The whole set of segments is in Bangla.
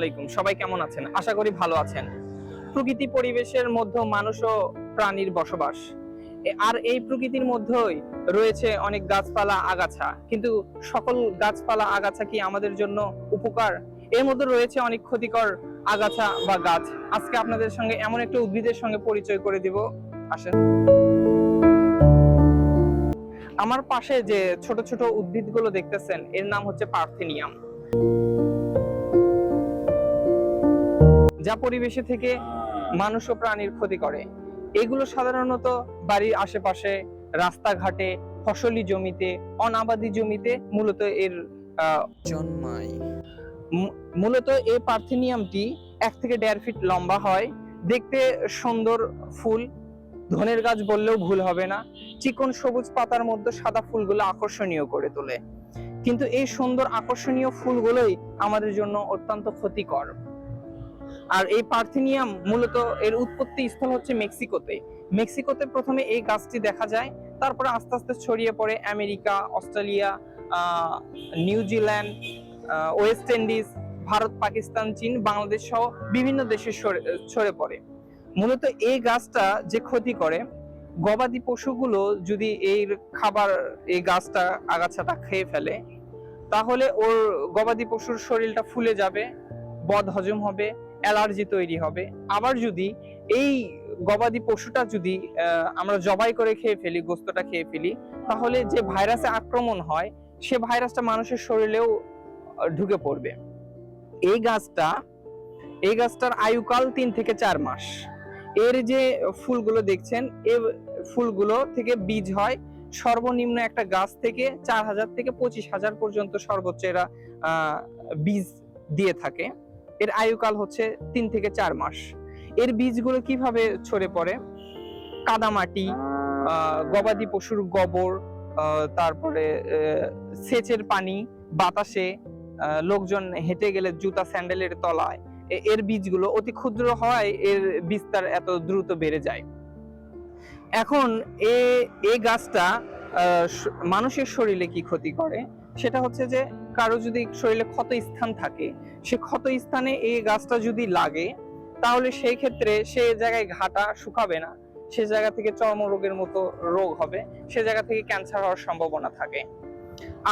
আলাইকুম, সবাই কেমন আছেন? আশা করি ভালো আছেন। প্রকৃতি পরিবেশের মধ্যে মানুষ ও প্রাণীর বসবাস। আর এই প্রকৃতির মধ্যেই রয়েছে অনেক গাছপালা আগাছা, কিন্তু সকল গাছপালা আগাছা কি আমাদের জন্য উপকার? এর মধ্যে রয়েছে অনেক ক্ষতিকর আগাছা বা গাছ। আজকে আপনাদের সঙ্গে এমন একটা উদ্ভিদের সঙ্গে পরিচয় করে দিব, আসেন। আমার পাশে যে ছোট ছোট উদ্ভিদগুলো দেখতেছেন, এর নাম হচ্ছে পার্থেনিয়াম, যা পরিবেশে থেকে মানুষ ও প্রাণীর ক্ষতি করে। এগুলো সাধারণত বাড়ির আশেপাশে, রাস্তাঘাটে, ফসলি জমিতে, অনাবাদি জমিতে মূলত এর জন্মায়। মূলত এই পার্থেনিয়ামটি 1 থেকে 1.5 ফিট লম্বা হয়, দেখতে সুন্দর ফুল, ধনের গাছ বললেও ভুল হবে না। চিকন সবুজ পাতার মধ্যে সাদা ফুলগুলো আকর্ষণীয় করে তোলে, কিন্তু এই সুন্দর আকর্ষণীয় ফুলগুলোই আমাদের জন্য অত্যন্ত ক্ষতিকর। আর এই পার্থেনিয়াম মূলত এর উৎপত্তি স্থল হচ্ছে মেক্সিকোতে। মেক্সিকোতে প্রথমে এই গাছটি দেখা যায়, তারপরে আস্তে আস্তে ছড়িয়ে পড়ে America, Australia, New Zealand, West Indies, Bharat, Pakistan, চীন, বাংলাদেশ সহ বিভিন্ন দেশে ছড়ে পড়ে। মূলত এই গাছটা যে ক্ষতি করে, গবাদি পশুগুলো যদি এই খাবার, এই গাছটা, আগাছাটা খেয়ে ফেলে, তাহলে ওর গবাদি পশুর শরীরটা ফুলে যাবে, বদ হজম হবে, অ্যালার্জি তৈরি হবে। আবার যদি এই গবাদি পশুটা যদি আমরা জবাই করে খেয়ে ফেলি, গোস্তটা খেয়ে ফেলি, তাহলে যে ভাইরাসে আক্রমণ হয়, সে ভাইরাসটা মানুষের শরীরেও ঢুকে পড়বে। এই গাছটার আয়ুকাল 3 থেকে 4 মাস। এর যে ফুলগুলো দেখছেন, এই ফুলগুলো থেকে বীজ হয়। সর্বনিম্ন একটা গাছ থেকে 4,000 থেকে 25,000 পর্যন্ত সর্বোচ্চ এরা বীজ দিয়ে থাকে। এর আয়ুকাল হচ্ছে 3 থেকে 4 মাস। এর বীজগুলো কিভাবে ছড়ে পড়ে? কাদামাটি, গবাদি পশুর গোবর, তারপরে সেচের পানি, বাতাসে, লোকজন হেঁটে গেলে জুতা স্যান্ডেলের তলায়, এর বীজগুলো অতি ক্ষুদ্র হওয়ায় এর বিস্তার এত দ্রুত বেড়ে যায়। এখন এই গাছটা মানুষের শরীরে কি ক্ষতি করে, সেটা হচ্ছে যে কারো যদি শরীরে ক্ষত স্থান থাকে, সে ক্ষত স্থানে এই গাছটা যদি লাগে, তাহলে সেই ক্ষেত্রে সে জায়গায় ঘাটা শুকাবে না, সে জায়গা থেকে চর্মরোগের মতো রোগ হবে, সে জায়গা থেকে ক্যান্সার হওয়ার সম্ভাবনা থাকে।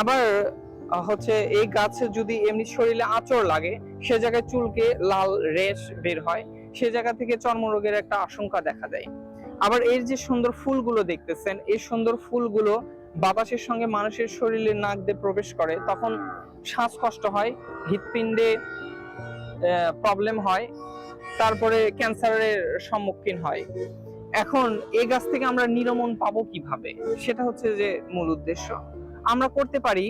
আবার হচ্ছে এই গাছে যদি এমনি শরীরে আঁচড় লাগে, সে জায়গায় চুলকে লাল রেশ বের হয়, সে জায়গা থেকে চর্মরোগের একটা আশঙ্কা দেখা দেয়। আবার এর যে সুন্দর ফুলগুলো দেখতেছেন, এই সুন্দর ফুলগুলো বাতাসের সঙ্গে মানুষের শরীরে নাক দিয়ে প্রবেশ করে, তখন শ্বাসকষ্ট হয়, হৃৎপিণ্ডে প্রবলেম হয়, তারপরে ক্যান্সারের সম্মুখীন হয়। এখন এই গাছ থেকে আমরা নিরাময় পাবো কিভাবে, সেটা হচ্ছে যে মূল উদ্দেশ্য। আমরা করতে পারি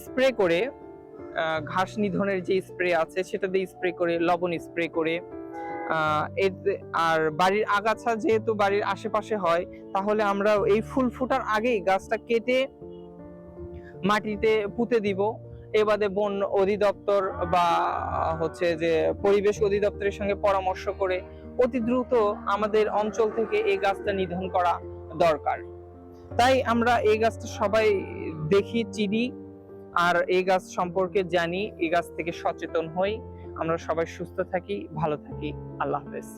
স্প্রে করে, ঘাস নিধনের যে স্প্রে আছে সেটা দিয়ে স্প্রে করে, লবণ স্প্রে করে, আর বাড়ির আগাছা যেহেতু বাড়ির আশেপাশে হয়, তাহলে আমরা এই ফুল ফোটার আগেই গাছটা কেটে মাটিতে পুঁতে দিব। এবারে বন অধিদপ্তর বা হচ্ছে যে পরিবেশ অধিদপ্তরের সঙ্গে পরামর্শ করে অতি দ্রুত আমাদের অঞ্চল থেকে এই গাছটা নিধন করা দরকার। তাই আমরা এই গাছটা সবাই দেখি, চিনি, আর এই গাছ সম্পর্কে জানি, এই গাছ থেকে সচেতন হই। আমরা সবাই সুস্থ থাকি, ভালো থাকি। আল্লাহ হাফেজ।